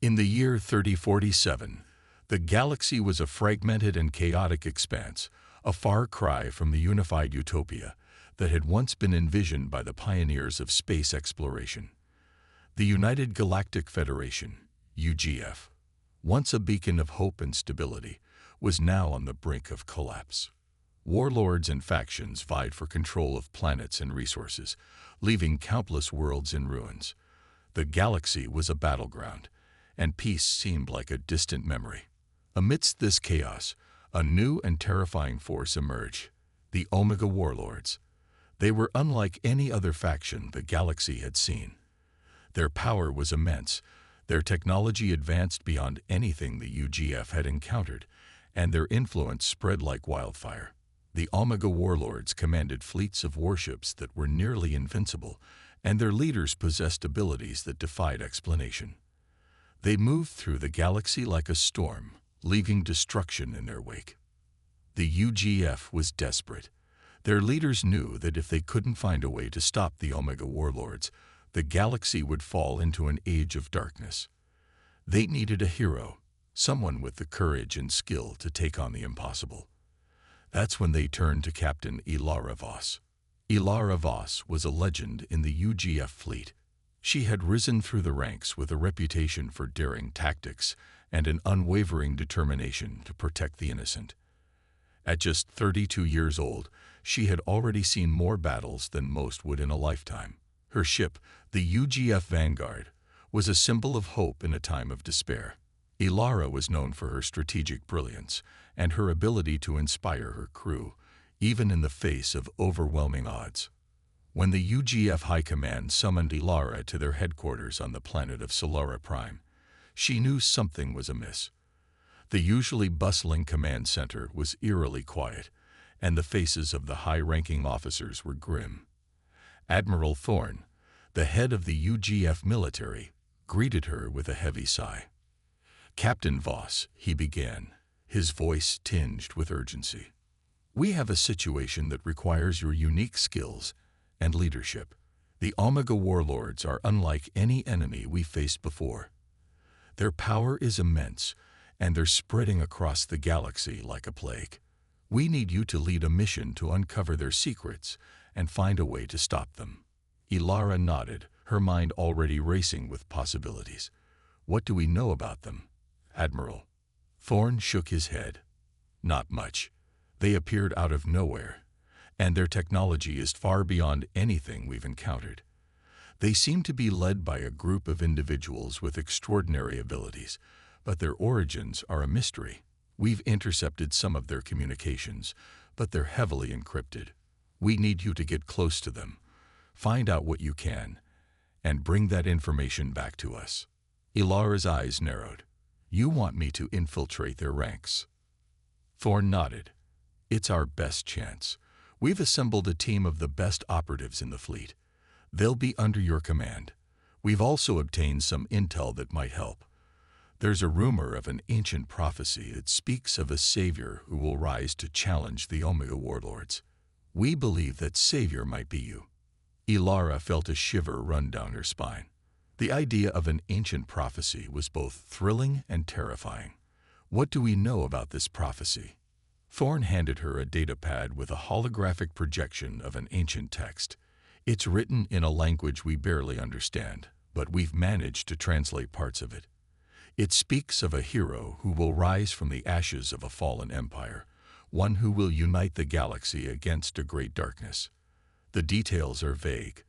In the year 3047, the galaxy was a fragmented and chaotic expanse, a far cry from the unified utopia that had once been envisioned by the pioneers of space exploration. The United Galactic Federation, UGF, once a beacon of hope and stability, was now on the brink of collapse. Warlords and factions vied for control of planets and resources, leaving countless worlds in ruins. The galaxy was a battleground, and peace seemed like a distant memory. Amidst this chaos, a new and terrifying force emerged, the Omega Warlords. They were unlike any other faction the galaxy had seen. Their power was immense, their technology advanced beyond anything the UGF had encountered, and their influence spread like wildfire. The Omega Warlords commanded fleets of warships that were nearly invincible, and their leaders possessed abilities that defied explanation. They moved through the galaxy like a storm, leaving destruction in their wake. The UGF was desperate. Their leaders knew that if they couldn't find a way to stop the Omega Warlords, the galaxy would fall into an age of darkness. They needed a hero, someone with the courage and skill to take on the impossible. That's when they turned to Captain Ilara Voss. Ilara Voss was a legend in the UGF fleet. She had risen through the ranks with a reputation for daring tactics and an unwavering determination to protect the innocent. At just 32 years old, she had already seen more battles than most would in a lifetime. Her ship, the UGF Vanguard, was a symbol of hope in a time of despair. Ilara was known for her strategic brilliance and her ability to inspire her crew, even in the face of overwhelming odds. When the UGF High Command summoned Ilara to their headquarters on the planet of Solara Prime, she knew something was amiss. The usually bustling command center was eerily quiet, and the faces of the high-ranking officers were grim. Admiral Thorne, the head of the UGF military, greeted her with a heavy sigh. "Captain Voss," he began, his voice tinged with urgency. "We have a situation that requires your unique skills and leadership. The Omega Warlords are unlike any enemy we've faced before. Their power is immense, and they're spreading across the galaxy like a plague. We need you to lead a mission to uncover their secrets and find a way to stop them." Ilara nodded, her mind already racing with possibilities. "What do we know about them, Admiral?" Thorne shook his head. "Not much. They appeared out of nowhere, and their technology is far beyond anything we've encountered. They seem to be led by a group of individuals with extraordinary abilities, but their origins are a mystery. We've intercepted some of their communications, but they're heavily encrypted. We need you to get close to them, find out what you can, and bring that information back to us." Ilara's eyes narrowed. "You want me to infiltrate their ranks?" Thorne nodded. "It's our best chance. We've assembled a team of the best operatives in the fleet. They'll be under your command. We've also obtained some intel that might help. There's a rumor of an ancient prophecy that speaks of a savior who will rise to challenge the Omega Warlords. We believe that savior might be you." Ilara felt a shiver run down her spine. The idea of an ancient prophecy was both thrilling and terrifying. "What do we know about this prophecy?" Thorne handed her a datapad with a holographic projection of an ancient text. "It's written in a language we barely understand, but we've managed to translate parts of it. It speaks of a hero who will rise from the ashes of a fallen empire, one who will unite the galaxy against a great darkness. The details are vague,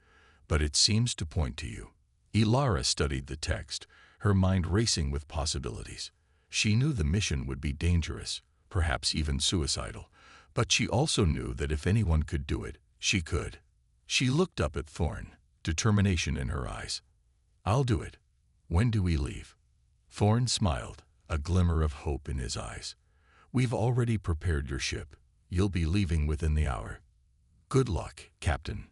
but it seems to point to you." Ilara studied the text, her mind racing with possibilities. She knew the mission would be dangerous, perhaps even suicidal, but she also knew that if anyone could do it, she could. She looked up at Thorne, determination in her eyes. "I'll do it. When do we leave?" Thorne smiled, a glimmer of hope in his eyes. "We've already prepared your ship. You'll be leaving within the hour." "Good luck, Captain."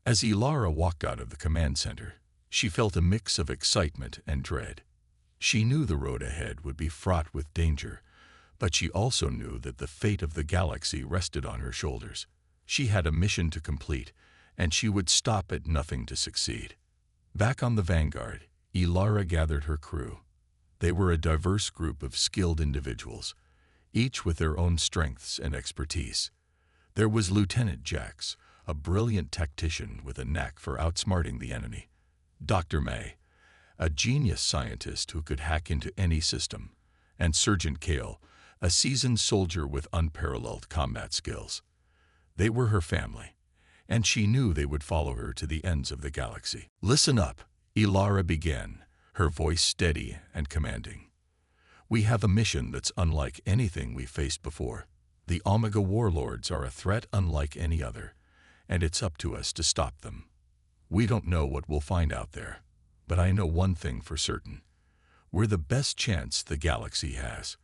As Ilara walked out of the command center, she felt a mix of excitement and dread. She knew the road ahead would be fraught with danger, but she also knew that the fate of the galaxy rested on her shoulders. She had a mission to complete, and she would stop at nothing to succeed. Back on the Vanguard, Ilara gathered her crew. They were a diverse group of skilled individuals, each with their own strengths and expertise. There was Lieutenant Jax, a brilliant tactician with a knack for outsmarting the enemy. Dr. May, a genius scientist who could hack into any system. And Sergeant Kale, a seasoned soldier with unparalleled combat skills. They were her family, and she knew they would follow her to the ends of the galaxy. "Listen up," Ilara began, her voice steady and commanding. "We have a mission that's unlike anything we've faced before. The Omega Warlords are a threat unlike any other, and it's up to us to stop them. We don't know what we'll find out there, but I know one thing for certain. We're the best chance the galaxy has.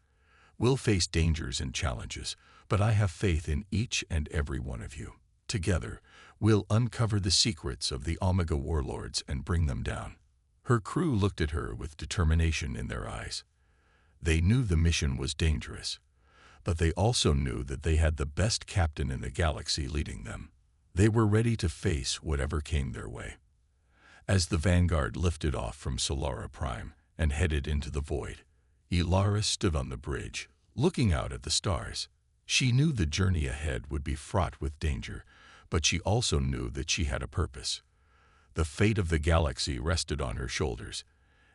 We'll face dangers and challenges, but I have faith in each and every one of you. Together, we'll uncover the secrets of the Omega Warlords and bring them down." Her crew looked at her with determination in their eyes. They knew the mission was dangerous, but they also knew that they had the best captain in the galaxy leading them. They were ready to face whatever came their way. As the Vanguard lifted off from Solara Prime and headed into the void, Ilara stood on the bridge, looking out at the stars. She knew the journey ahead would be fraught with danger, but she also knew that she had a purpose. The fate of the galaxy rested on her shoulders,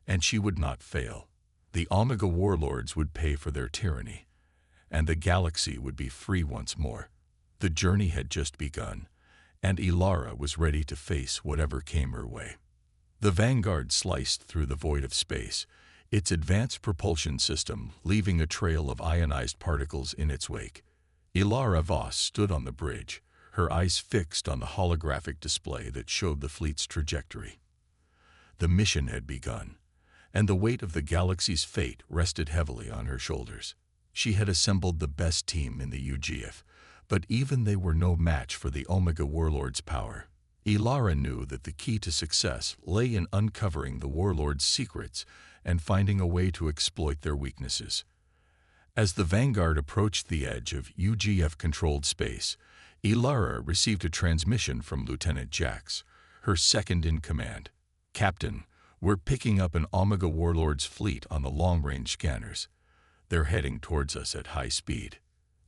and she would not fail. The Omega Warlords would pay for their tyranny, and the galaxy would be free once more. The journey had just begun, and Ilara was ready to face whatever came her way. The Vanguard sliced through the void of space, its advanced propulsion system leaving a trail of ionized particles in its wake. Ilara Voss stood on the bridge, her eyes fixed on the holographic display that showed the fleet's trajectory. The mission had begun, and the weight of the galaxy's fate rested heavily on her shoulders. She had assembled the best team in the UGF, but even they were no match for the Omega Warlords' power. Ilara knew that the key to success lay in uncovering the Warlords' secrets and finding a way to exploit their weaknesses. As the Vanguard approached the edge of UGF-controlled space, Ilara received a transmission from Lieutenant Jax, her second-in-command. "Captain, we're picking up an Omega Warlords fleet on the long-range scanners. They're heading towards us at high speed."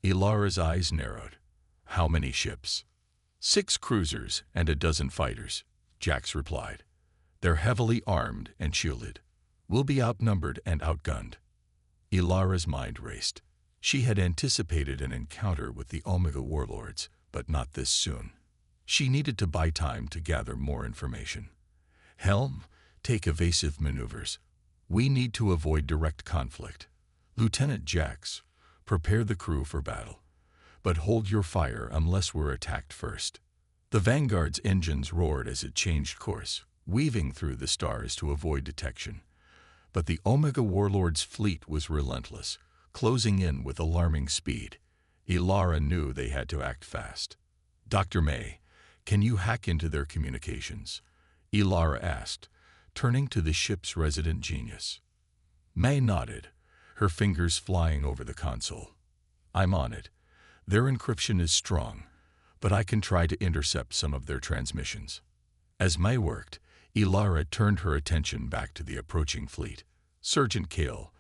Ilara's eyes narrowed. "How many ships?" "6 cruisers and a dozen fighters," Jax replied. "They're heavily armed and shielded. We'll be outnumbered and outgunned." Ilara's mind raced. She had anticipated an encounter with the Omega Warlords, but not this soon. She needed to buy time to gather more information. "Helm, take evasive maneuvers. We need to avoid direct conflict. Lieutenant Jax, prepare the crew for battle, but hold your fire unless we're attacked first." The Vanguard's engines roared as it changed course, weaving through the stars to avoid detection. But the Omega Warlords' fleet was relentless, closing in with alarming speed. Ilara knew they had to act fast. "Dr. May, can you hack into their communications?" Ilara asked, turning to the ship's resident genius. May nodded, her fingers flying over the console. "I'm on it. Their encryption is strong, but I can try to intercept some of their transmissions." As May worked, Ilara turned her attention back to the approaching fleet. "Sergeant Kale,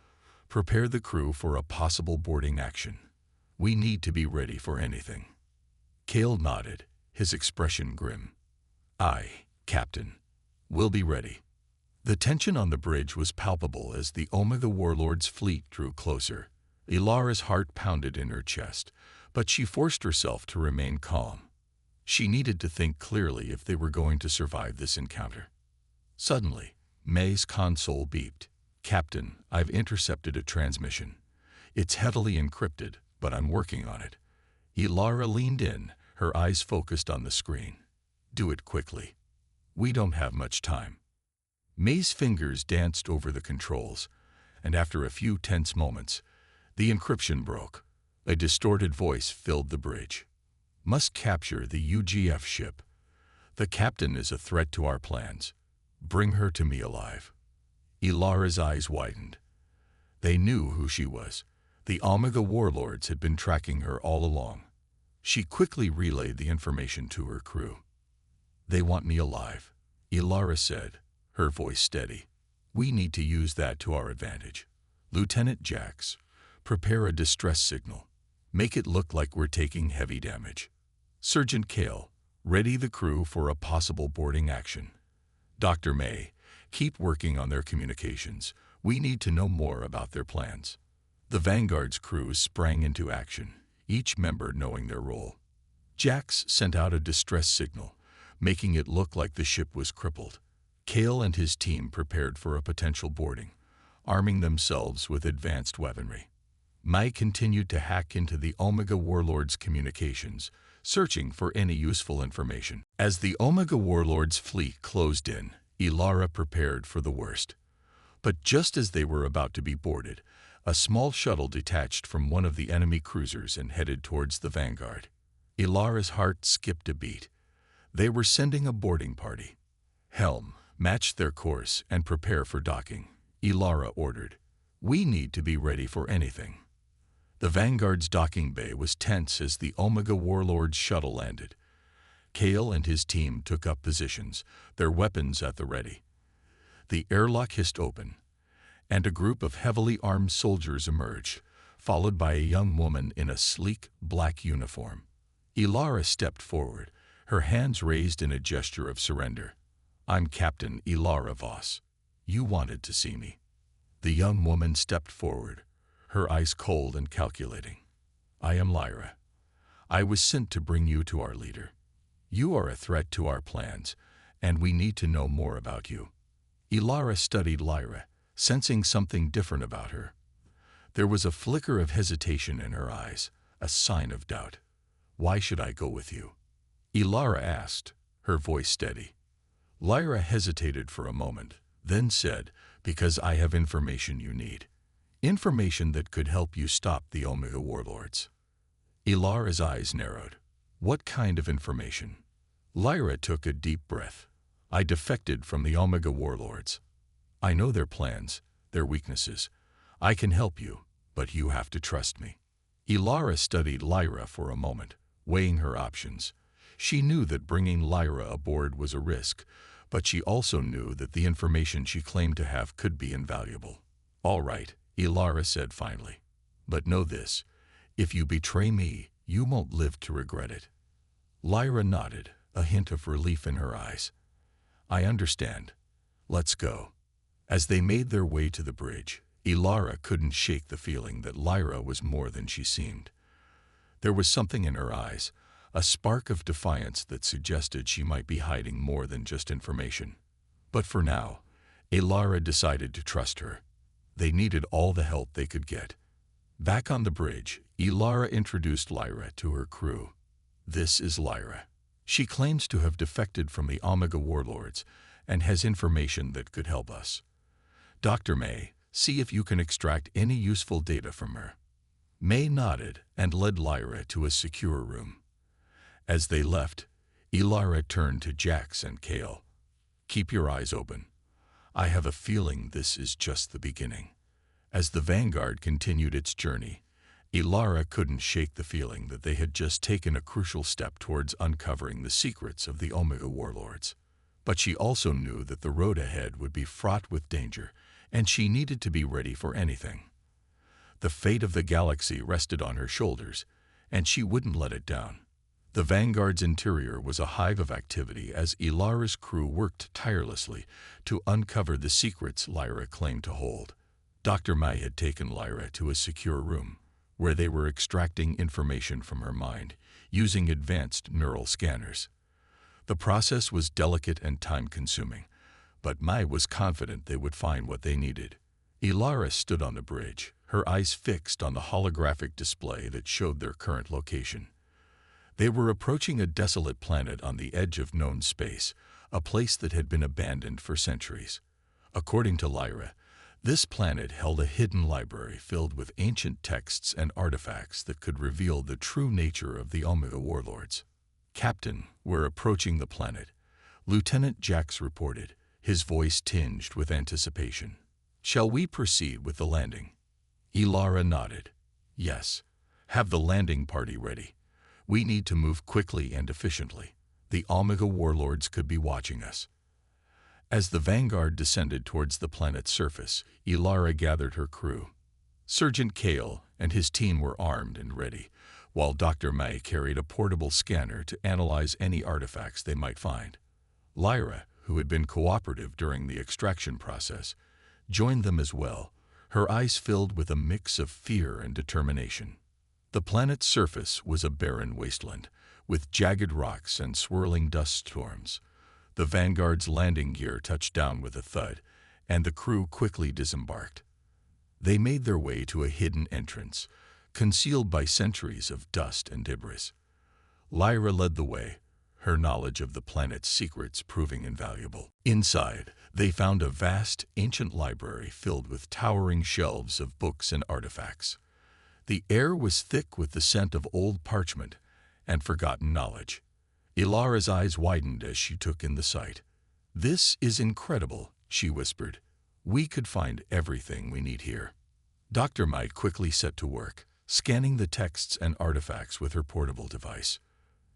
prepare the crew for a possible boarding action. We need to be ready for anything." Kale nodded, his expression grim. "Aye, Captain. We'll be ready." The tension on the bridge was palpable as the Omega Warlords' fleet drew closer. Ilara's heart pounded in her chest, but she forced herself to remain calm. She needed to think clearly if they were going to survive this encounter. Suddenly, May's console beeped. "Captain, I've intercepted a transmission. It's heavily encrypted, but I'm working on it." Ilara leaned in, her eyes focused on the screen. "Do it quickly. We don't have much time." May's fingers danced over the controls, and after a few tense moments, the encryption broke. A distorted voice filled the bridge. "Must capture the UGF ship. The captain is a threat to our plans. Bring her to me alive." Ilara's eyes widened. They knew who she was. The Omega Warlords had been tracking her all along. She quickly relayed the information to her crew. "They want me alive," Ilara said, her voice steady. We need to use that to our advantage. Lieutenant Jax, prepare a distress signal. Make it look like we're taking heavy damage. Sergeant Kale, ready the crew for a possible boarding action. Dr. May, keep working on their communications. We need to know more about their plans. The Vanguard's crews sprang into action, each member knowing their role. Jax sent out a distress signal, making it look like the ship was crippled. Kale and his team prepared for a potential boarding, arming themselves with advanced weaponry. Mai continued to hack into the Omega Warlords' communications, searching for any useful information. As the Omega Warlords' fleet closed in, Ilara prepared for the worst. But just as they were about to be boarded, a small shuttle detached from one of the enemy cruisers and headed towards the Vanguard. Ilara's heart skipped a beat. They were sending a boarding party. Helm, match their course and prepare for docking, Ilara ordered. We need to be ready for anything. The Vanguard's docking bay was tense as the Omega Warlords shuttle landed. Kale and his team took up positions, their weapons at the ready. The airlock hissed open, and a group of heavily armed soldiers emerged, followed by a young woman in a sleek, black uniform. Ilara stepped forward, her hands raised in a gesture of surrender. I'm Captain Ilara Voss. You wanted to see me. The young woman stepped forward, her eyes cold and calculating. I am Lyra. I was sent to bring you to our leader. You are a threat to our plans, and we need to know more about you. Ilara studied Lyra, sensing something different about her. There was a flicker of hesitation in her eyes, a sign of doubt. Why should I go with you? Ilara asked, her voice steady. Lyra hesitated for a moment, then said, because I have information you need. Information that could help you stop the Omega Warlords. Ilara's eyes narrowed. What kind of information? Lyra took a deep breath. I defected from the Omega Warlords. I know their plans, their weaknesses. I can help you, but you have to trust me. Ilara studied Lyra for a moment, weighing her options. She knew that bringing Lyra aboard was a risk, but she also knew that the information she claimed to have could be invaluable. All right, Ilara said finally. But know this, if you betray me, you won't live to regret it. Lyra nodded, a hint of relief in her eyes. I understand. Let's go. As they made their way to the bridge, Ilara couldn't shake the feeling that Lyra was more than she seemed. There was something in her eyes, a spark of defiance that suggested she might be hiding more than just information. But for now, Ilara decided to trust her. They needed all the help they could get. Back on the bridge, Ilara introduced Lyra to her crew. This is Lyra. She claims to have defected from the Omega Warlords and has information that could help us. Dr. May, see if you can extract any useful data from her. May nodded and led Lyra to a secure room. As they left, Ilara turned to Jax and Kale. Keep your eyes open. I have a feeling this is just the beginning. As the Vanguard continued its journey, Ilara couldn't shake the feeling that they had just taken a crucial step towards uncovering the secrets of the Omega Warlords. But she also knew that the road ahead would be fraught with danger, and she needed to be ready for anything. The fate of the galaxy rested on her shoulders, and she wouldn't let it down. The Vanguard's interior was a hive of activity as Ilara's crew worked tirelessly to uncover the secrets Lyra claimed to hold. Dr. Mai had taken Lyra to a secure room, where they were extracting information from her mind, using advanced neural scanners. The process was delicate and time-consuming, but Mai was confident they would find what they needed. Ilara stood on the bridge, her eyes fixed on the holographic display that showed their current location. They were approaching a desolate planet on the edge of known space, a place that had been abandoned for centuries. According to Lyra, this planet held a hidden library filled with ancient texts and artifacts that could reveal the true nature of the Omega Warlords. Captain, we're approaching the planet, Lieutenant Jax reported, his voice tinged with anticipation. Shall we proceed with the landing? Ilara nodded. Yes. Have the landing party ready. We need to move quickly and efficiently. The Omega Warlords could be watching us. As the Vanguard descended towards the planet's surface, Ilara gathered her crew. Sergeant Kale and his team were armed and ready, while Dr. May carried a portable scanner to analyze any artifacts they might find. Lyra, who had been cooperative during the extraction process, joined them as well, her eyes filled with a mix of fear and determination. The planet's surface was a barren wasteland, with jagged rocks and swirling dust storms. The Vanguard's landing gear touched down with a thud, and the crew quickly disembarked. They made their way to a hidden entrance, concealed by centuries of dust and debris. Lyra led the way, her knowledge of the planet's secrets proving invaluable. Inside, they found a vast, ancient library filled with towering shelves of books and artifacts. The air was thick with the scent of old parchment and forgotten knowledge. Ilara's eyes widened as she took in the sight. "This is incredible," she whispered. "We could find everything we need here." Dr. Mike quickly set to work, scanning the texts and artifacts with her portable device.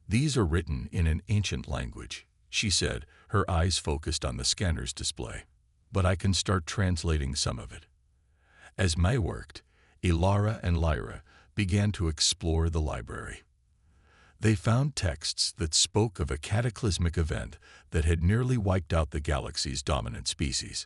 "These are written in an ancient language," she said, her eyes focused on the scanner's display. "But I can start translating some of it." As May worked, Ilara and Lyra began to explore the library. They found texts that spoke of a cataclysmic event that had nearly wiped out the galaxy's dominant species.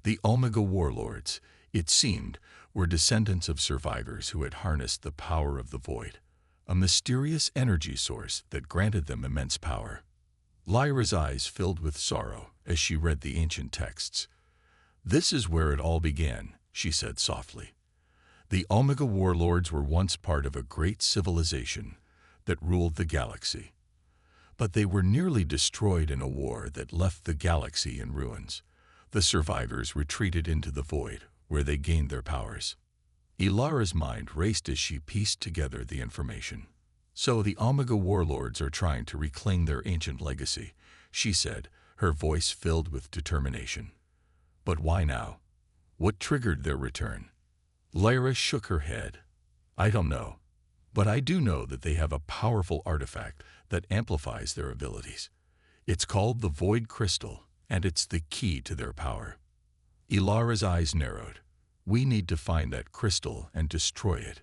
The Omega Warlords, it seemed, were descendants of survivors who had harnessed the power of the void, a mysterious energy source that granted them immense power. Lyra's eyes filled with sorrow as she read the ancient texts. "This is where it all began," she said softly. "The Omega Warlords were once part of a great civilization that ruled the galaxy. But they were nearly destroyed in a war that left the galaxy in ruins. The survivors retreated into the void, where they gained their powers." Ilara's mind raced as she pieced together the information. "So the Omega Warlords are trying to reclaim their ancient legacy," she said, her voice filled with determination. "But why now? What triggered their return?" Lyra shook her head. "I don't know. But I do know that they have a powerful artifact that amplifies their abilities. It's called the Void Crystal, and it's the key to their power." Ilara's eyes narrowed. "We need to find that crystal and destroy it.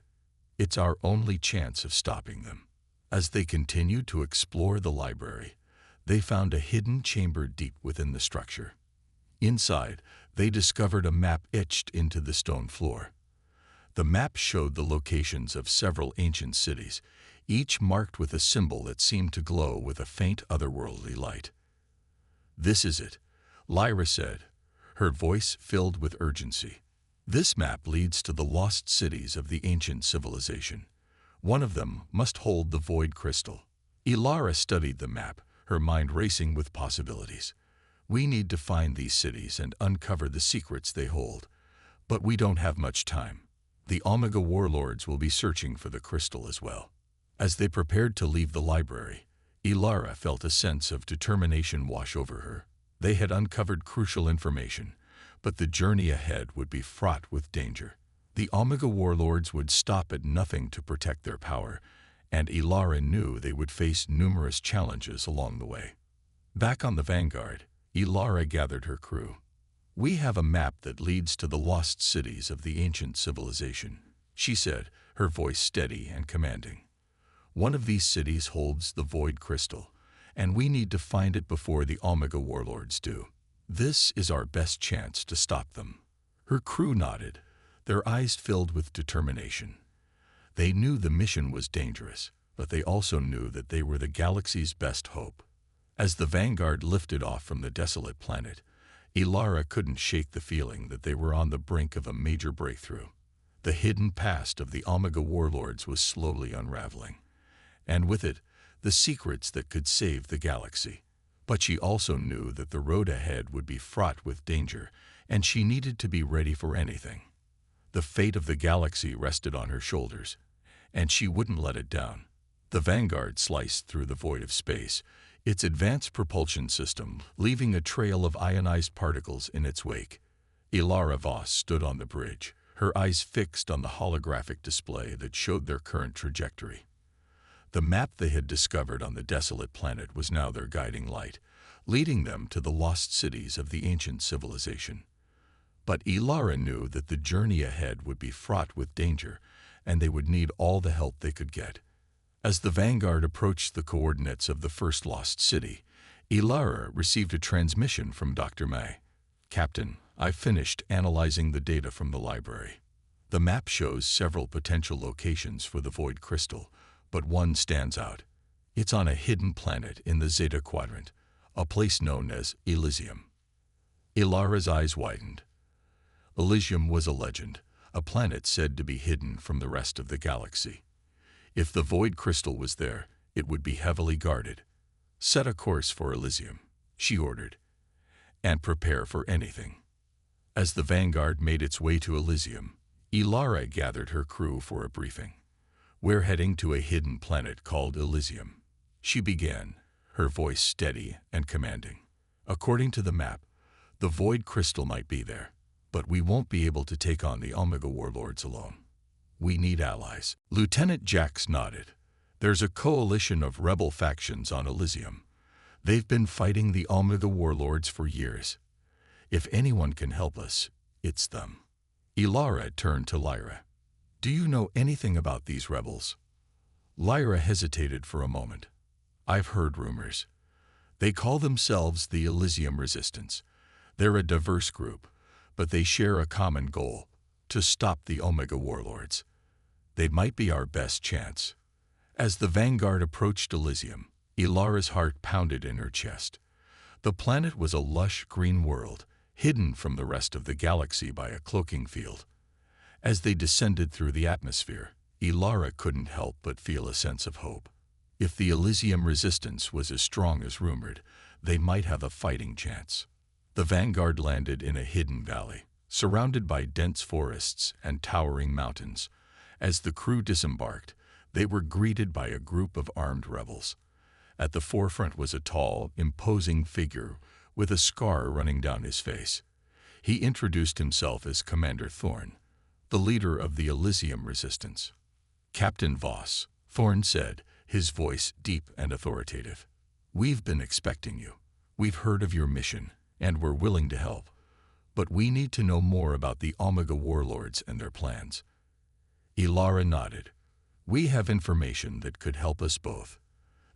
It's our only chance of stopping them." As they continued to explore the library, they found a hidden chamber deep within the structure. Inside, they discovered a map etched into the stone floor. The map showed the locations of several ancient cities, each marked with a symbol that seemed to glow with a faint otherworldly light. "This is it," Lyra said, her voice filled with urgency. "This map leads to the lost cities of the ancient civilization. One of them must hold the Void Crystal." Ilara studied the map, her mind racing with possibilities. "We need to find these cities and uncover the secrets they hold. But we don't have much time. The Omega Warlords will be searching for the crystal as well." As they prepared to leave the library, Ilara felt a sense of determination wash over her. They had uncovered crucial information, but the journey ahead would be fraught with danger. The Omega Warlords would stop at nothing to protect their power, and Ilara knew they would face numerous challenges along the way. Back on the Vanguard, Ilara gathered her crew. "We have a map that leads to the lost cities of the ancient civilization," she said, her voice steady and commanding. "One of these cities holds the Void Crystal, and we need to find it before the Omega Warlords do. This is our best chance to stop them." Her crew nodded, their eyes filled with determination. They knew the mission was dangerous, but they also knew that they were the galaxy's best hope. As the Vanguard lifted off from the desolate planet, Ilara couldn't shake the feeling that they were on the brink of a major breakthrough. The hidden past of the Omega Warlords was slowly unraveling, and with it, the secrets that could save the galaxy. But she also knew that the road ahead would be fraught with danger, and she needed to be ready for anything. The fate of the galaxy rested on her shoulders, and she wouldn't let it down. The Vanguard sliced through the void of space, its advanced propulsion system leaving a trail of ionized particles in its wake. Ilara Voss stood on the bridge, her eyes fixed on the holographic display that showed their current trajectory. The map they had discovered on the desolate planet was now their guiding light, leading them to the lost cities of the ancient civilization. But Ilara knew that the journey ahead would be fraught with danger, and they would need all the help they could get. As the vanguard approached the coordinates of the first lost city, Ilara received a transmission from Dr. May. "Captain, I've finished analyzing the data from the library. The map shows several potential locations for the Void Crystal, but one stands out. It's on a hidden planet in the Zeta Quadrant, a place known as Elysium." Ilara's eyes widened. Elysium was a legend, a planet said to be hidden from the rest of the galaxy. If the Void Crystal was there, it would be heavily guarded. "Set a course for Elysium," she ordered, "and prepare for anything." As the vanguard made its way to Elysium, Ilara gathered her crew for a briefing. "We're heading to a hidden planet called Elysium," she began, her voice steady and commanding. "According to the map, the Void Crystal might be there, but we won't be able to take on the Omega Warlords alone. We need allies." Lieutenant Jax nodded. "There's a coalition of rebel factions on Elysium. They've been fighting the Omega Warlords for years. If anyone can help us, it's them." Ilara turned to Lyra. "Do you know anything about these rebels?" Lyra hesitated for a moment. "I've heard rumors. They call themselves the Elysium Resistance. They're a diverse group, but they share a common goal: to stop the Omega Warlords. They might be our best chance." As the vanguard approached Elysium, Ilara's heart pounded in her chest. The planet was a lush green world, hidden from the rest of the galaxy by a cloaking field. As they descended through the atmosphere, Ilara couldn't help but feel a sense of hope. If the Elysium Resistance was as strong as rumored, they might have a fighting chance. The vanguard landed in a hidden valley, surrounded by dense forests and towering mountains. As the crew disembarked, they were greeted by a group of armed rebels. At the forefront was a tall, imposing figure with a scar running down his face. He introduced himself as Commander Thorn, the leader of the Elysium Resistance. "Captain Voss," Thorn said, his voice deep and authoritative. "We've been expecting you. We've heard of your mission, and we're willing to help. But we need to know more about the Omega Warlords and their plans." Ilara nodded. "We have information that could help us both.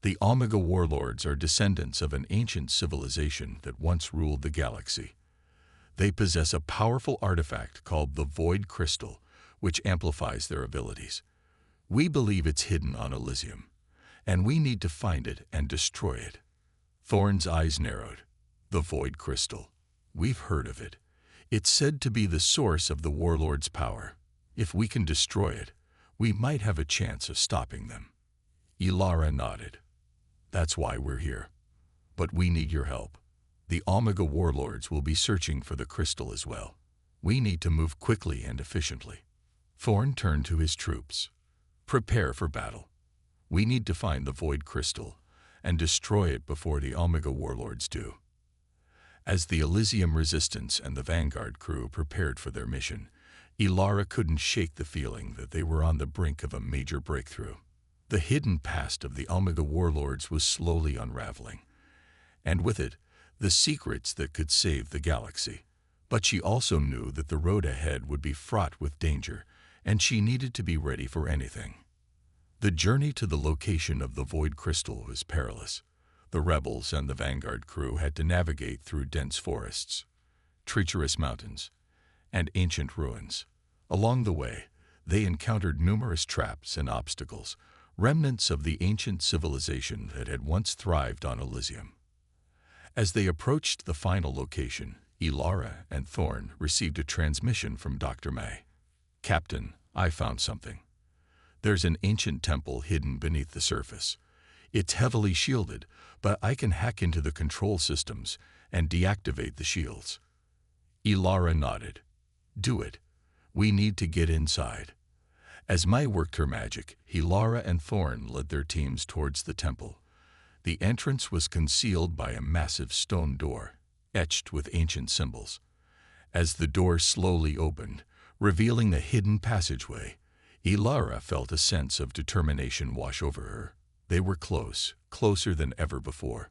The Omega Warlords are descendants of an ancient civilization that once ruled the galaxy. They possess a powerful artifact called the Void Crystal, which amplifies their abilities. We believe it's hidden on Elysium, and we need to find it and destroy it." Thorn's eyes narrowed. "The Void Crystal. We've heard of it. It's said to be the source of the Warlords' power. If we can destroy it, we might have a chance of stopping them." Ilara nodded. "That's why we're here. But we need your help. The Omega Warlords will be searching for the crystal as well. We need to move quickly and efficiently." Thorn turned to his troops. "Prepare for battle. We need to find the Void Crystal and destroy it before the Omega Warlords do." As the Elysium Resistance and the Vanguard crew prepared for their mission, Ilara couldn't shake the feeling that they were on the brink of a major breakthrough. The hidden past of the Omega Warlords was slowly unraveling, and with it, the secrets that could save the galaxy. But she also knew that the road ahead would be fraught with danger, and she needed to be ready for anything. The journey to the location of the Void Crystal was perilous. The rebels and the Vanguard crew had to navigate through dense forests, treacherous mountains, and ancient ruins. Along the way, they encountered numerous traps and obstacles, remnants of the ancient civilization that had once thrived on Elysium. As they approached the final location, Ilara and Thorn received a transmission from Dr. May. "Captain, I found something. There's an ancient temple hidden beneath the surface. It's heavily shielded, but I can hack into the control systems and deactivate the shields." Ilara nodded. "Do it. We need to get inside." As Mai worked her magic, Ilara and Thorn led their teams towards the temple. The entrance was concealed by a massive stone door, etched with ancient symbols. As the door slowly opened, revealing a hidden passageway, Ilara felt a sense of determination wash over her. They were close, closer than ever before.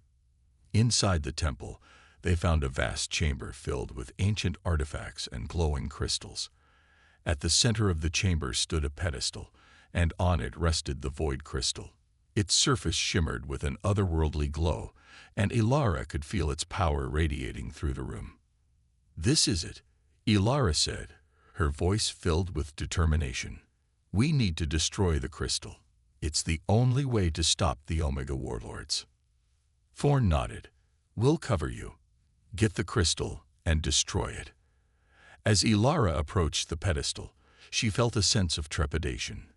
Inside the temple, they found a vast chamber filled with ancient artifacts and glowing crystals. At the center of the chamber stood a pedestal, and on it rested the void crystal. Its surface shimmered with an otherworldly glow, and Ilara could feel its power radiating through the room. "This is it," Ilara said, her voice filled with determination. "We need to destroy the crystal. It's the only way to stop the Omega Warlords." Thorn nodded. "We'll cover you. Get the crystal and destroy it." As Ilara approached the pedestal, she felt a sense of trepidation.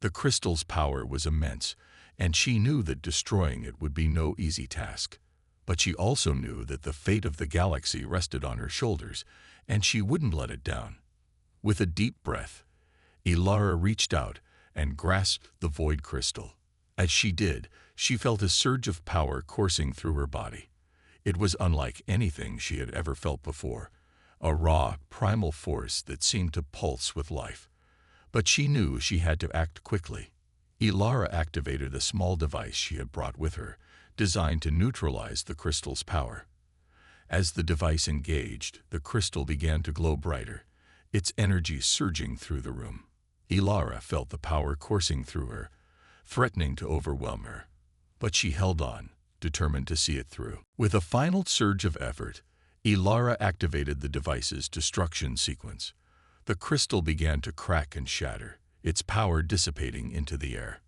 The crystal's power was immense, and she knew that destroying it would be no easy task. But she also knew that the fate of the galaxy rested on her shoulders, and she wouldn't let it down. With a deep breath, Ilara reached out and grasped the void crystal. As she did, she felt a surge of power coursing through her body. It was unlike anything she had ever felt before, a raw, primal force that seemed to pulse with life. But she knew she had to act quickly. Ilara activated a small device she had brought with her, designed to neutralize the crystal's power. As the device engaged, the crystal began to glow brighter, its energy surging through the room. Ilara felt the power coursing through her, threatening to overwhelm her. But she held on, determined to see it through. With a final surge of effort, Ilara activated the device's destruction sequence. The crystal began to crack and shatter, its power dissipating into the air.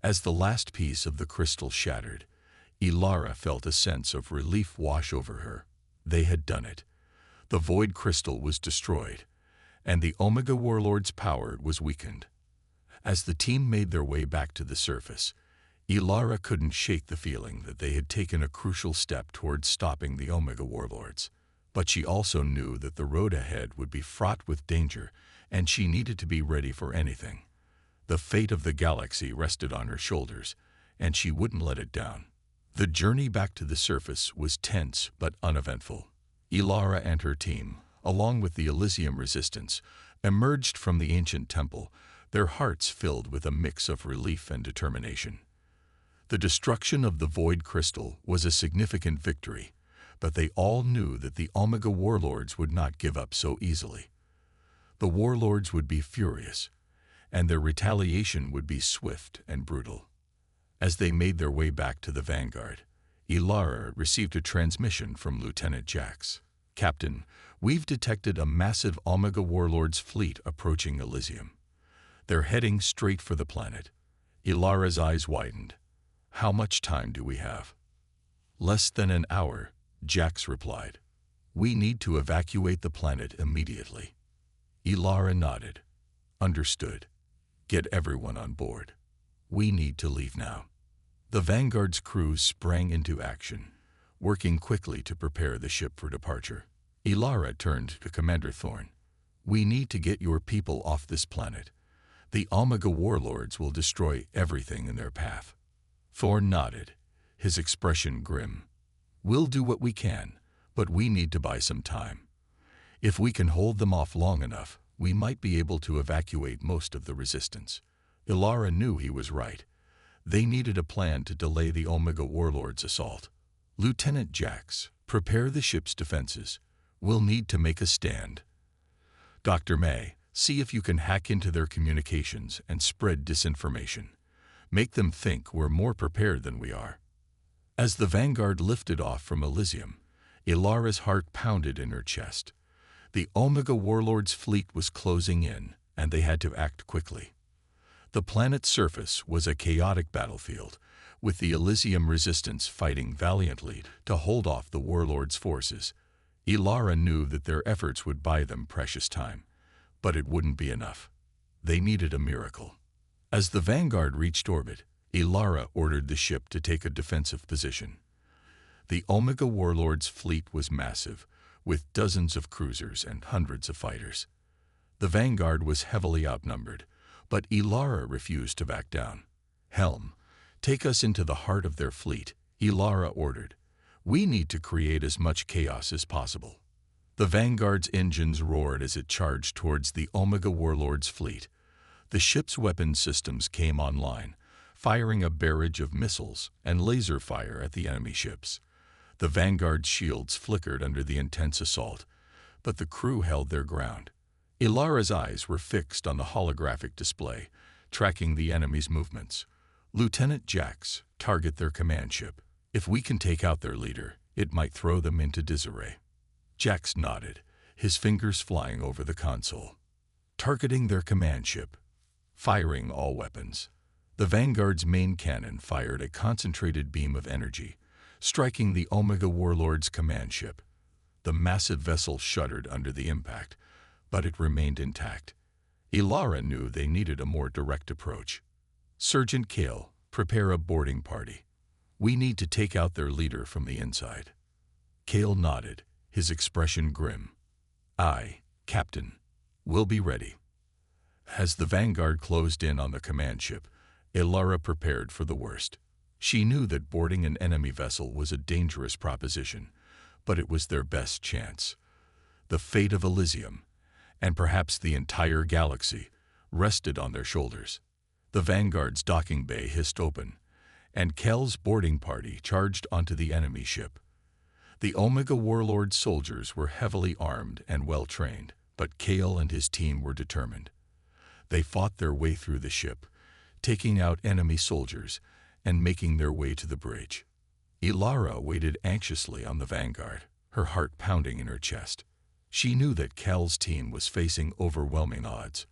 As the last piece of the crystal shattered, Ilara felt a sense of relief wash over her. They had done it. The void crystal was destroyed, and the Omega Warlord's power was weakened. As the team made their way back to the surface, Ilara couldn't shake the feeling that they had taken a crucial step towards stopping the Omega Warlords. But she also knew that the road ahead would be fraught with danger, and she needed to be ready for anything. The fate of the galaxy rested on her shoulders, and she wouldn't let it down. The journey back to the surface was tense but uneventful. Ilara and her team, along with the Elysium Resistance, emerged from the ancient temple, their hearts filled with a mix of relief and determination. The destruction of the void crystal was a significant victory, but they all knew that the Omega Warlords would not give up so easily. The Warlords would be furious, and their retaliation would be swift and brutal. As they made their way back to the Vanguard, Ilara received a transmission from Lieutenant Jax. "Captain, we've detected a massive Omega Warlords fleet approaching Elysium. They're heading straight for the planet." Ilara's eyes widened. "How much time do we have?" "Less than an hour," Jax replied. "We need to evacuate the planet immediately." Ilara nodded. "Understood. Get everyone on board. We need to leave now." The Vanguard's crew sprang into action, working quickly to prepare the ship for departure. Ilara turned to Commander Thorn. "We need to get your people off this planet. The Omega Warlords will destroy everything in their path." Thorn nodded, his expression grim. "We'll do what we can, but we need to buy some time. If we can hold them off long enough, we might be able to evacuate most of the resistance." Ilara knew he was right. They needed a plan to delay the Omega Warlords' assault. "Lieutenant Jax, prepare the ship's defenses. We'll need to make a stand. Dr. May, see if you can hack into their communications and spread disinformation. Make them think we're more prepared than we are." As the Vanguard lifted off from Elysium, Ilara's heart pounded in her chest. The Omega Warlords' fleet was closing in, and they had to act quickly. The planet's surface was a chaotic battlefield, with the Elysium Resistance fighting valiantly to hold off the Warlords' forces. Ilara knew that their efforts would buy them precious time, but it wouldn't be enough. They needed a miracle. As the Vanguard reached orbit, Ilara ordered the ship to take a defensive position. The Omega Warlords' fleet was massive, with dozens of cruisers and hundreds of fighters. The Vanguard was heavily outnumbered, but Ilara refused to back down. "Helm, take us into the heart of their fleet," Ilara ordered. "We need to create as much chaos as possible." The Vanguard's engines roared as it charged towards the Omega Warlords' fleet. The ship's weapon systems came online, firing a barrage of missiles and laser fire at the enemy ships. The Vanguard's shields flickered under the intense assault, but the crew held their ground. Ilara's eyes were fixed on the holographic display, tracking the enemy's movements. "Lieutenant Jax, target their command ship. If we can take out their leader, it might throw them into disarray." Jax nodded, his fingers flying over the console. Targeting their command ship. Firing all weapons. The Vanguard's main cannon fired a concentrated beam of energy, striking the Omega Warlords' command ship. The massive vessel shuddered under the impact, but it remained intact. Ilara knew they needed a more direct approach. "Sergeant Kale, prepare a boarding party. We need to take out their leader from the inside." Kale nodded, his expression grim. "Aye, Captain. We'll be ready." As the Vanguard closed in on the command ship, Ilara prepared for the worst. She knew that boarding an enemy vessel was a dangerous proposition, but it was their best chance. The fate of Elysium, and perhaps the entire galaxy, rested on their shoulders. The Vanguard's docking bay hissed open, and Kel's boarding party charged onto the enemy ship. The Omega Warlord soldiers were heavily armed and well-trained, but Kale and his team were determined. They fought their way through the ship, taking out enemy soldiers and making their way to the bridge. Ilara waited anxiously on the Vanguard, her heart pounding in her chest. She knew that Kel's team was facing overwhelming odds,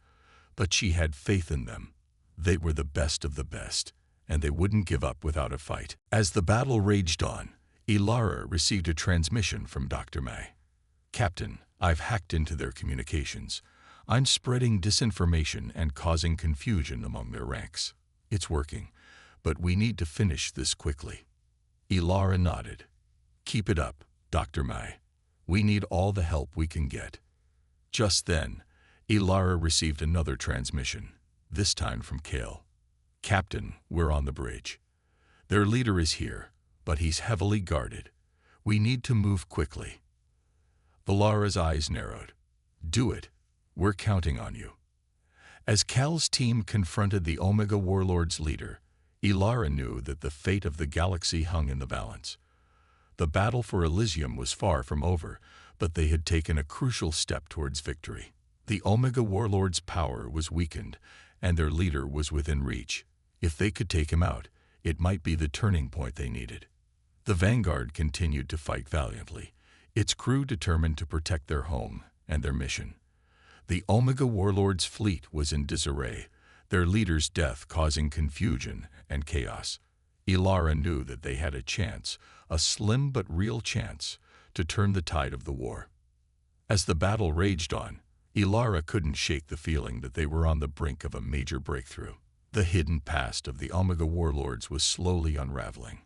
but she had faith in them. They were the best of the best, and they wouldn't give up without a fight. As the battle raged on, Ilara received a transmission from Dr. May. "Captain, I've hacked into their communications. I'm spreading disinformation and causing confusion among their ranks. It's working, but we need to finish this quickly." Ilara nodded. "Keep it up, Dr. May. We need all the help we can get." Just then, Ilara received another transmission, this time from Kale. "Captain, we're on the bridge. Their leader is here, but he's heavily guarded. We need to move quickly." Ilara's eyes narrowed. "Do it. We're counting on you." As Cal's team confronted the Omega Warlord's leader, Ilara knew that the fate of the galaxy hung in the balance. The battle for Elysium was far from over, but they had taken a crucial step towards victory. The Omega Warlord's power was weakened, and their leader was within reach. If they could take him out, it might be the turning point they needed. The Vanguard continued to fight valiantly, its crew determined to protect their home and their mission. The Omega Warlord's fleet was in disarray, their leader's death causing confusion and chaos. Ilara knew that they had a chance, a slim but real chance, to turn the tide of the war. As the battle raged on, Ilara couldn't shake the feeling that they were on the brink of a major breakthrough. The hidden past of the Omega Warlords was slowly unraveling,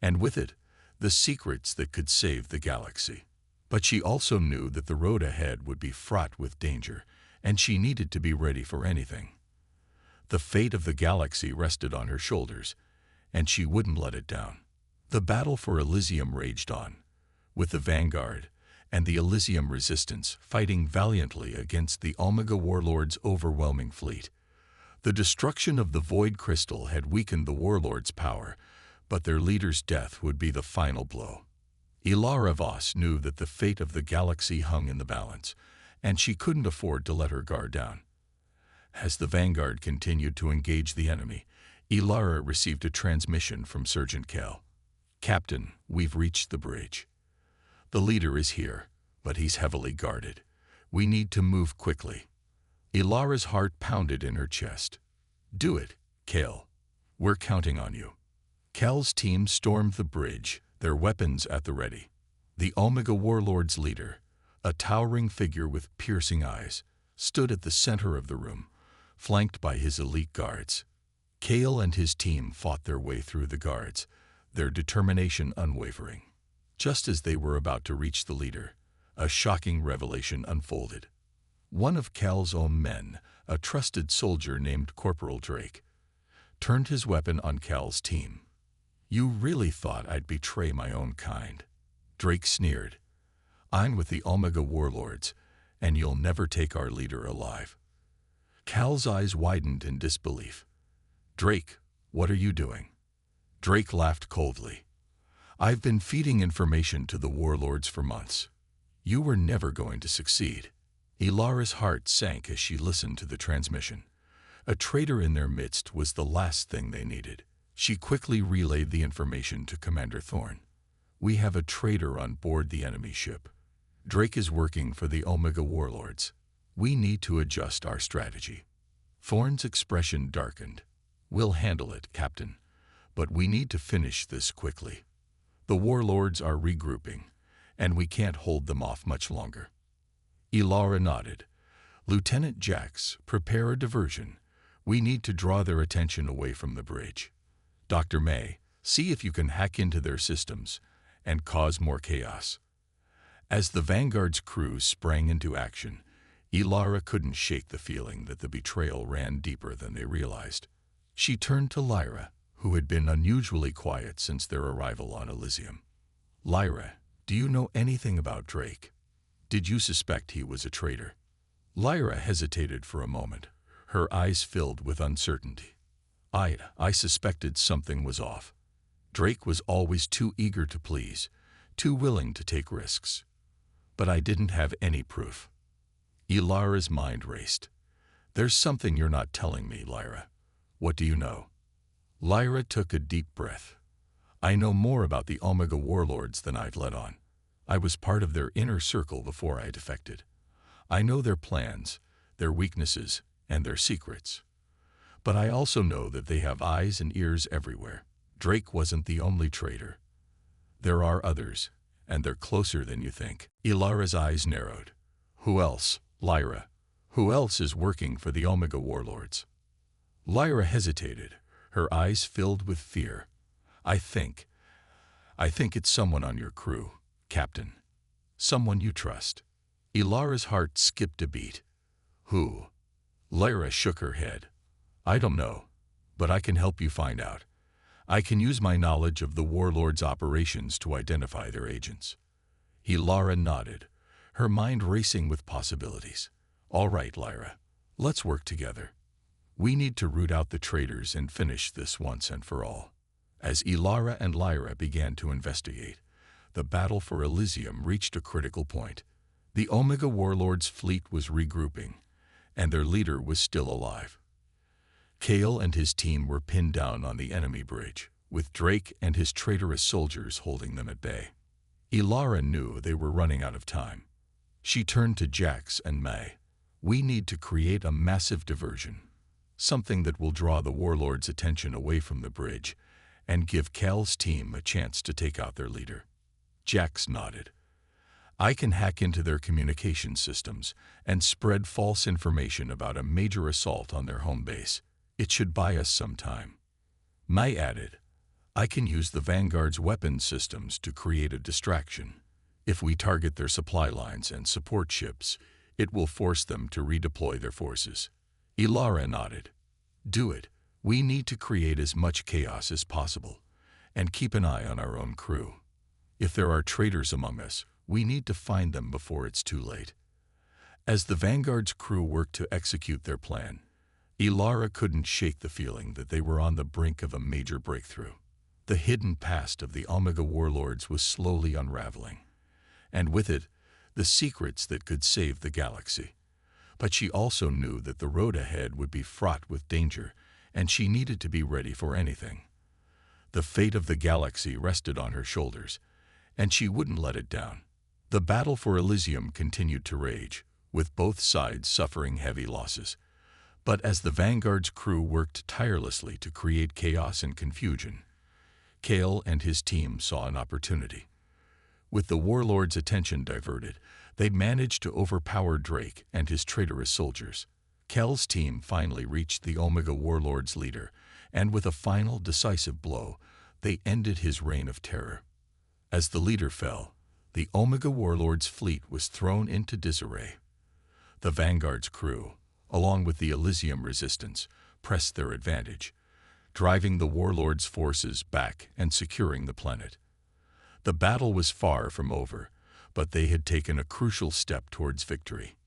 and with it, the secrets that could save the galaxy. But she also knew that the road ahead would be fraught with danger, and she needed to be ready for anything. The fate of the galaxy rested on her shoulders, and she wouldn't let it down. The battle for Elysium raged on, with the Vanguard and the Elysium Resistance fighting valiantly against the Omega Warlord's overwhelming fleet. The destruction of the Void Crystal had weakened the Warlord's power, but their leader's death would be the final blow. Ilara Voss knew that the fate of the galaxy hung in the balance, and she couldn't afford to let her guard down. As the Vanguard continued to engage the enemy, Ilara received a transmission from Sergeant Kell. "Captain, we've reached the bridge. The leader is here, but he's heavily guarded. We need to move quickly." Ilara's heart pounded in her chest. "Do it, Kell. We're counting on you." Kell's team stormed the bridge, their weapons at the ready. The Omega Warlord's leader, a towering figure with piercing eyes, stood at the center of the room, flanked by his elite guards. Kale and his team fought their way through the guards, their determination unwavering. Just as they were about to reach the leader, a shocking revelation unfolded. One of Cal's own men, a trusted soldier named Corporal Drake, turned his weapon on Cal's team. "You really thought I'd betray my own kind?" Drake sneered. "I'm with the Omega Warlords, and you'll never take our leader alive." Cal's eyes widened in disbelief. "Drake, What are you doing?" Drake laughed coldly. "I've been feeding information to the Warlords for months. You were never going to succeed." Ilara's heart sank as she listened to the transmission. A traitor in their midst was the last thing they needed. She quickly relayed the information to Commander Thorne. "We have a traitor on board the enemy ship. Drake is working for the Omega Warlords. We need to adjust our strategy." Thorne's expression darkened. "We'll handle it, Captain. But we need to finish this quickly. The Warlords are regrouping, and we can't hold them off much longer." Ilara nodded. "Lieutenant Jax, prepare a diversion. We need to draw their attention away from the bridge. Dr. May, see if you can hack into their systems and cause more chaos." As the Vanguard's crew sprang into action, Ilara couldn't shake the feeling that the betrayal ran deeper than they realized. She turned to Lyra, who had been unusually quiet since their arrival on Elysium. "Lyra, do you know anything about Drake? Did you suspect he was a traitor?" Lyra hesitated for a moment, her eyes filled with uncertainty. I suspected something was off. Drake was always too eager to please, too willing to take risks. But I didn't have any proof." Ilara's mind raced. "There's something you're not telling me, Lyra. What do you know?" Lyra took a deep breath. "I know more about the Omega Warlords than I've let on. I was part of their inner circle before I defected. I know their plans, their weaknesses, and their secrets. But I also know that they have eyes and ears everywhere. Drake wasn't the only traitor. There are others, and they're closer than you think." Ilara's eyes narrowed. "Who else, Lyra? Who else is working for the Omega Warlords?" Lyra hesitated, her eyes filled with fear. I think it's someone on your crew, Captain. Someone you trust." Ilara's heart skipped a beat. "Who?" Lyra shook her head. "I don't know, but I can help you find out. I can use my knowledge of the Warlords' operations to identify their agents." Ilara nodded, her mind racing with possibilities. "All right, Lyra, let's work together. We need to root out the traitors and finish this once and for all." As Ilara and Lyra began to investigate, the battle for Elysium reached a critical point. The Omega Warlords' fleet was regrouping, and their leader was still alive. Kale and his team were pinned down on the enemy bridge, with Drake and his traitorous soldiers holding them at bay. Ilara knew they were running out of time. She turned to Jax and May. "We need to create a massive diversion, something that will draw the Warlords' attention away from the bridge and give Cal's team a chance to take out their leader." Jax nodded. "I can hack into their communication systems and spread false information about a major assault on their home base. It should buy us some time." May added, "I can use the Vanguard's weapons systems to create a distraction. If we target their supply lines and support ships, it will force them to redeploy their forces." Ilara nodded. "Do it. We need to create as much chaos as possible, and keep an eye on our own crew. If there are traitors among us, we need to find them before it's too late." As the Vanguard's crew worked to execute their plan, Ilara couldn't shake the feeling that they were on the brink of a major breakthrough. The hidden past of the Omega Warlords was slowly unraveling, and with it, the secrets that could save the galaxy. But she also knew that the road ahead would be fraught with danger, and she needed to be ready for anything. The fate of the galaxy rested on her shoulders, and she wouldn't let it down. The battle for Elysium continued to rage, with both sides suffering heavy losses. But as the Vanguard's crew worked tirelessly to create chaos and confusion, Kale and his team saw an opportunity. With the Warlords' attention diverted, they managed to overpower Drake and his traitorous soldiers. Kale's team finally reached the Omega Warlords' leader, and with a final decisive blow, they ended his reign of terror. As the leader fell, the Omega Warlords' fleet was thrown into disarray. The Vanguard's crew, along with the Elysium resistance, pressed their advantage, driving the Warlords' forces back and securing the planet. The battle was far from over, but they had taken a crucial step towards victory.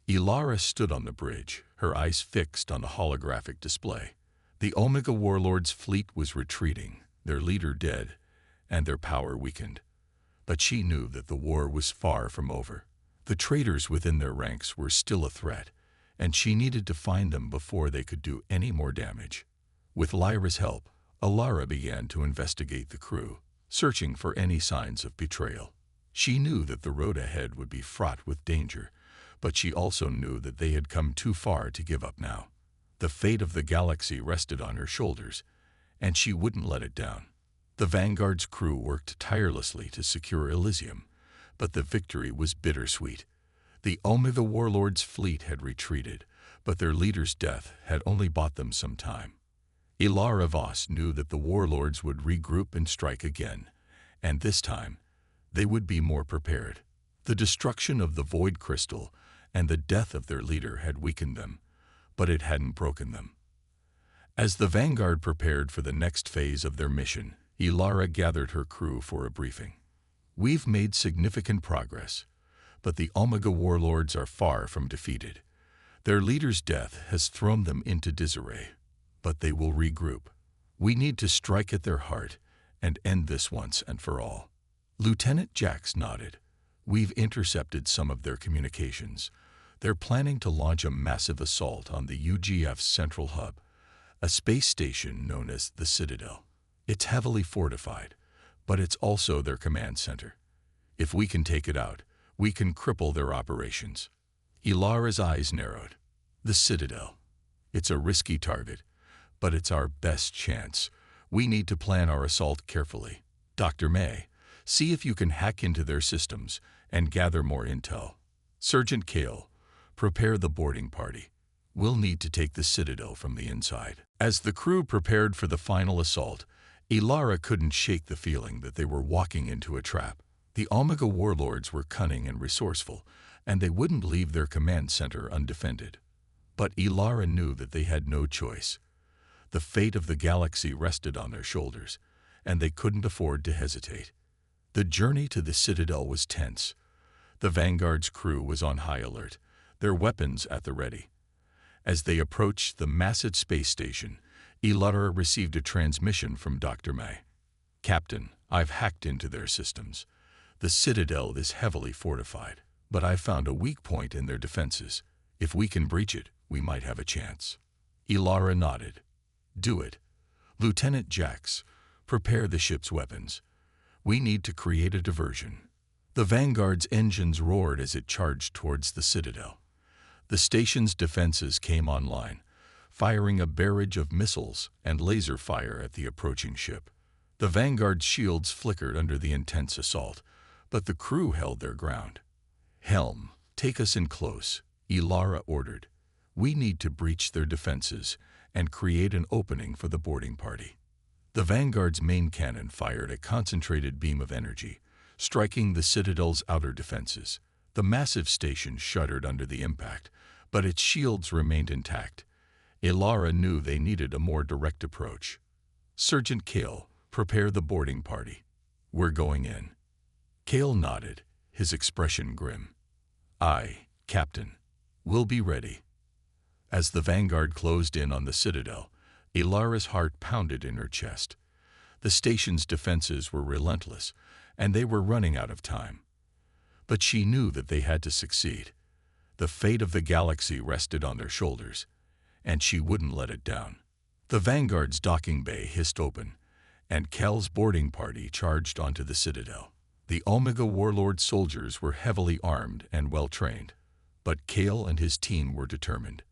Ilara stood on the bridge, her eyes fixed on the holographic display. The Omega Warlords' fleet was retreating, their leader dead, and their power weakened. But she knew that the war was far from over. The traitors within their ranks were still a threat, and she needed to find them before they could do any more damage. With Lyra's help, Alara began to investigate the crew, searching for any signs of betrayal. She knew that the road ahead would be fraught with danger, but she also knew that they had come too far to give up now. The fate of the galaxy rested on her shoulders, and she wouldn't let it down. The Vanguard's crew worked tirelessly to secure Elysium, but the victory was bittersweet. The Omega Warlords' fleet had retreated, but their leader's death had only bought them some time. Ilara Voss knew that the Warlords would regroup and strike again, and this time, they would be more prepared. The destruction of the Void Crystal and the death of their leader had weakened them, but it hadn't broken them. As the Vanguard prepared for the next phase of their mission, Ilara gathered her crew for a briefing. "We've made significant progress, but the Omega Warlords are far from defeated. Their leader's death has thrown them into disarray, but they will regroup. We need to strike at their heart and end this once and for all." Lieutenant Jax nodded. "We've intercepted some of their communications. They're planning to launch a massive assault on the UGF's central hub, a space station known as the Citadel. It's heavily fortified, but it's also their command center. If we can take it out, we can cripple their operations." Ilara's eyes narrowed. "The Citadel. It's a risky target, but it's our best chance. We need to plan our assault carefully. Dr. May, see if you can hack into their systems and gather more intel. Sergeant Kale, prepare the boarding party. We'll need to take the Citadel from the inside." As the crew prepared for the final assault, Ilara couldn't shake the feeling that they were walking into a trap. The Omega Warlords were cunning and resourceful, and they wouldn't leave their command center undefended. But Ilara knew that they had no choice. The fate of the galaxy rested on their shoulders, and they couldn't afford to hesitate. The journey to the Citadel was tense. The Vanguard's crew was on high alert, their weapons at the ready. As they approached the massive space station, Ilara received a transmission from Dr. May. "Captain, I've hacked into their systems. The Citadel is heavily fortified, but I've found a weak point in their defenses. If we can breach it, we might have a chance." Ilara nodded. "Do it. Lieutenant Jax, prepare the ship's weapons. We need to create a diversion." The Vanguard's engines roared as it charged towards the Citadel. The station's defenses came online, firing a barrage of missiles and laser fire at the approaching ship. The Vanguard's shields flickered under the intense assault, but the crew held their ground. "Helm, take us in close," Ilara ordered. "We need to breach their defenses and create an opening for the boarding party." The Vanguard's main cannon fired a concentrated beam of energy, striking the Citadel's outer defenses. The massive station shuddered under the impact, but its shields remained intact. Ilara knew they needed a more direct approach. "Sergeant Kale, prepare the boarding party. We're going in." Kale nodded, his expression grim. "Aye, Captain. We'll be ready." As the Vanguard closed in on the Citadel, Ilara's heart pounded in her chest. The station's defenses were relentless, and they were running out of time. But she knew that they had to succeed. The fate of the galaxy rested on their shoulders, and she wouldn't let it down. The Vanguard's docking bay hissed open, and Kel's boarding party charged onto the Citadel. The Omega Warlord soldiers were heavily armed and well-trained, but Kale and his team were determined.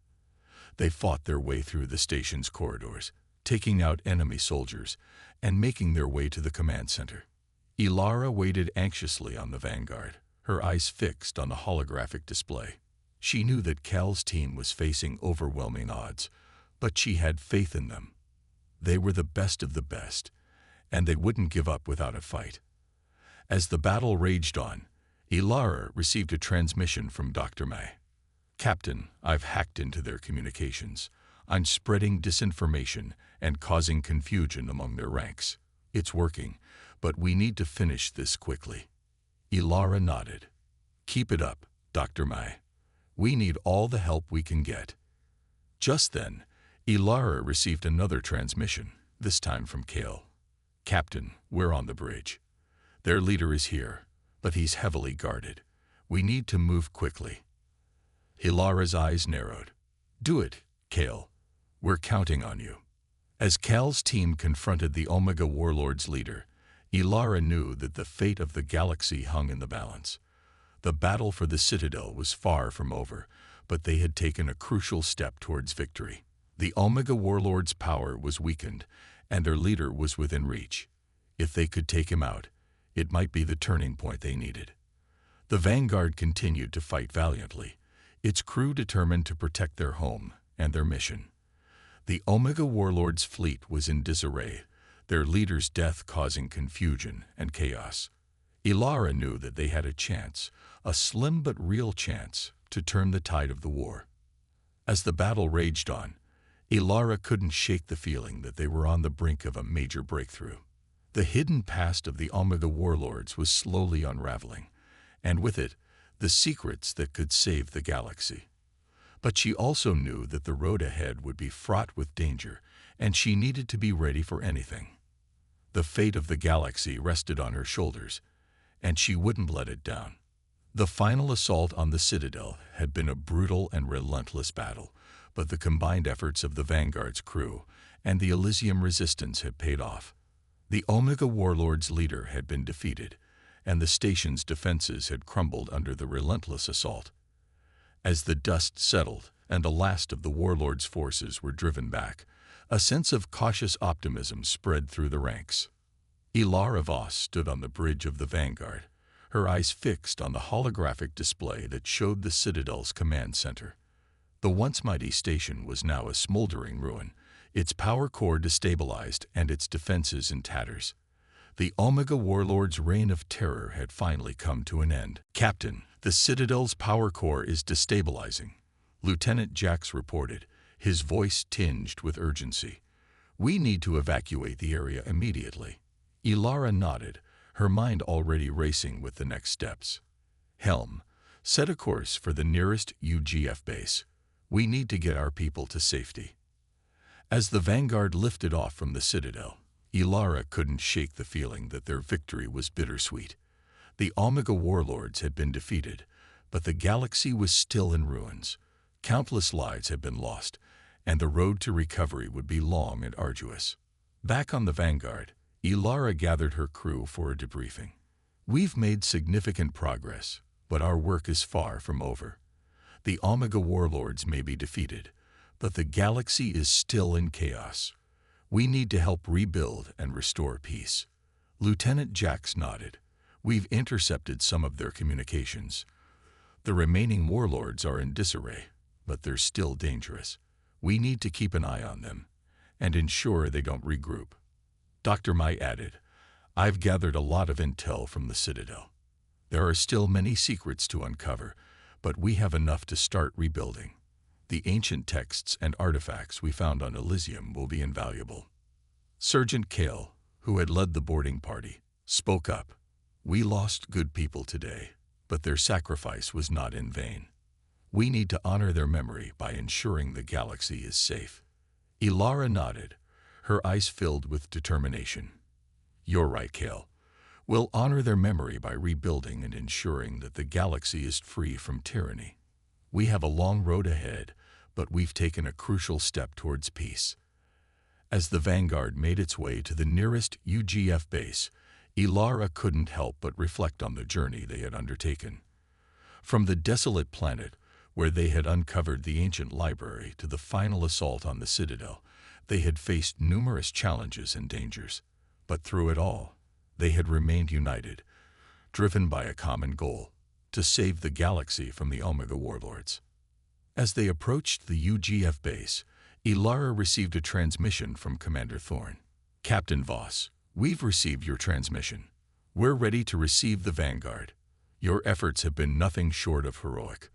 They fought their way through the station's corridors, taking out enemy soldiers and making their way to the command center. Ilara waited anxiously on the Vanguard, her eyes fixed on the holographic display. She knew that Kel's team was facing overwhelming odds, but she had faith in them. They were the best of the best, and they wouldn't give up without a fight. As the battle raged on, Ilara received a transmission from Dr. May. "Captain, I've hacked into their communications. I'm spreading disinformation and causing confusion among their ranks. It's working, but we need to finish this quickly." Ilara nodded. "Keep it up, Dr. May. We need all the help we can get." Just then, Ilara received another transmission, this time from Kale. Captain, we're on the bridge. Their leader is here, but he's heavily guarded. We need to move quickly. Ilara's eyes narrowed. Do it, Kale. We're counting on you. As Kal's team confronted the Omega Warlords leader, Ilara knew that the fate of the galaxy hung in the balance. The battle for the Citadel was far from over, but they had taken a crucial step towards victory. The Omega Warlords' power was weakened, and their leader was within reach. If they could take him out, it might be the turning point they needed. The Vanguard continued to fight valiantly, its crew determined to protect their home and their mission. The Omega Warlords' fleet was in disarray, their leader's death causing confusion and chaos. Ilara knew that they had a chance, a slim but real chance, to turn the tide of the war. As the battle raged on, Ilara couldn't shake the feeling that they were on the brink of a major breakthrough. The hidden past of the Omega Warlords was slowly unraveling, and with it, the secrets that could save the galaxy. But she also knew that the road ahead would be fraught with danger, and she needed to be ready for anything. The fate of the galaxy rested on her shoulders, and she wouldn't let it down. The final assault on the Citadel had been a brutal and relentless battle, but the combined efforts of the Vanguard's crew and the Elysium resistance had paid off. The Omega Warlords' leader had been defeated, and the station's defenses had crumbled under the relentless assault. As the dust settled and the last of the Warlords' forces were driven back, a sense of cautious optimism spread through the ranks. Ilara Voss stood on the bridge of the Vanguard, her eyes fixed on the holographic display that showed the Citadel's command center. The once mighty station was now a smoldering ruin, its power core destabilized and its defenses in tatters. The Omega Warlords' reign of terror had finally come to an end. Captain, the Citadel's power core is destabilizing, Lieutenant Jax reported, his voice tinged with urgency. We need to evacuate the area immediately. Ilara nodded, her mind already racing with the next steps. Helm, set a course for the nearest UGF base. We need to get our people to safety. As the Vanguard lifted off from the Citadel, Ilara couldn't shake the feeling that their victory was bittersweet. The Omega Warlords had been defeated, but the galaxy was still in ruins. Countless lives had been lost, and the road to recovery would be long and arduous. Back on the Vanguard, Ilara gathered her crew for a debriefing. We've made significant progress, but our work is far from over. The Omega Warlords may be defeated, but the galaxy is still in chaos. We need to help rebuild and restore peace. Lieutenant Jax nodded. We've intercepted some of their communications. The remaining warlords are in disarray, but they're still dangerous. We need to keep an eye on them and ensure they don't regroup. Dr. Mai added, I've gathered a lot of intel from the Citadel. There are still many secrets to uncover, but we have enough to start rebuilding. The ancient texts and artifacts we found on Elysium will be invaluable. Sergeant Kale, who had led the boarding party, spoke up. We lost good people today, but their sacrifice was not in vain. We need to honor their memory by ensuring the galaxy is safe. Ilara nodded, her eyes filled with determination. You're right, Kale. We'll honor their memory by rebuilding and ensuring that the galaxy is free from tyranny. We have a long road ahead, but we've taken a crucial step towards peace. As the Vanguard made its way to the nearest UGF base, Ilara couldn't help but reflect on the journey they had undertaken. From the desolate planet, where they had uncovered the ancient library, to the final assault on the Citadel, they had faced numerous challenges and dangers. But through it all, they had remained united, driven by a common goal, to save the galaxy from the Omega Warlords. As they approached the UGF base, Ilara received a transmission from Commander Thorne. Captain Voss, we've received your transmission. We're ready to receive the Vanguard. Your efforts have been nothing short of heroic.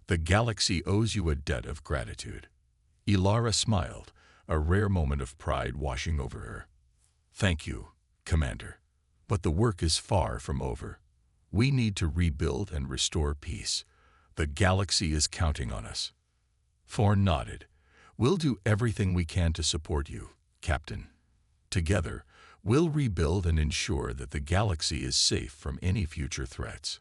The galaxy owes you a debt of gratitude. Ilara smiled, a rare moment of pride washing over her. Thank you, Commander. But the work is far from over. We need to rebuild and restore peace. The galaxy is counting on us. Thorne nodded. We'll do everything we can to support you, Captain. Together, we'll rebuild and ensure that the galaxy is safe from any future threats."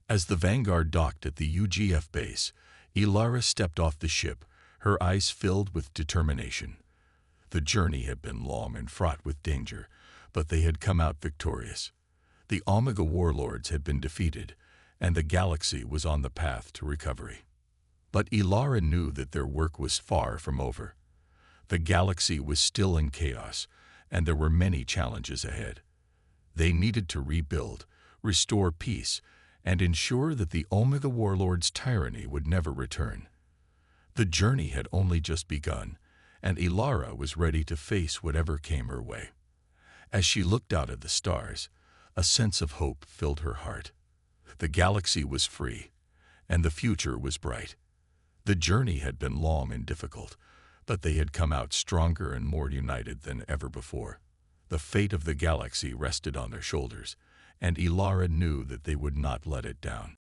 As the Vanguard docked at the UGF base, Ilara stepped off the ship, her eyes filled with determination. The journey had been long and fraught with danger, but they had come out victorious. The Omega Warlords had been defeated, and the galaxy was on the path to recovery. But Ilara knew that their work was far from over. The galaxy was still in chaos, and there were many challenges ahead. They needed to rebuild, restore peace, and ensure that the Omega Warlords' tyranny would never return. The journey had only just begun, and Ilara was ready to face whatever came her way. As she looked out at the stars, a sense of hope filled her heart. The galaxy was free, and the future was bright. The journey had been long and difficult, but they had come out stronger and more united than ever before. The fate of the galaxy rested on their shoulders, and Ilara knew that they would not let it down.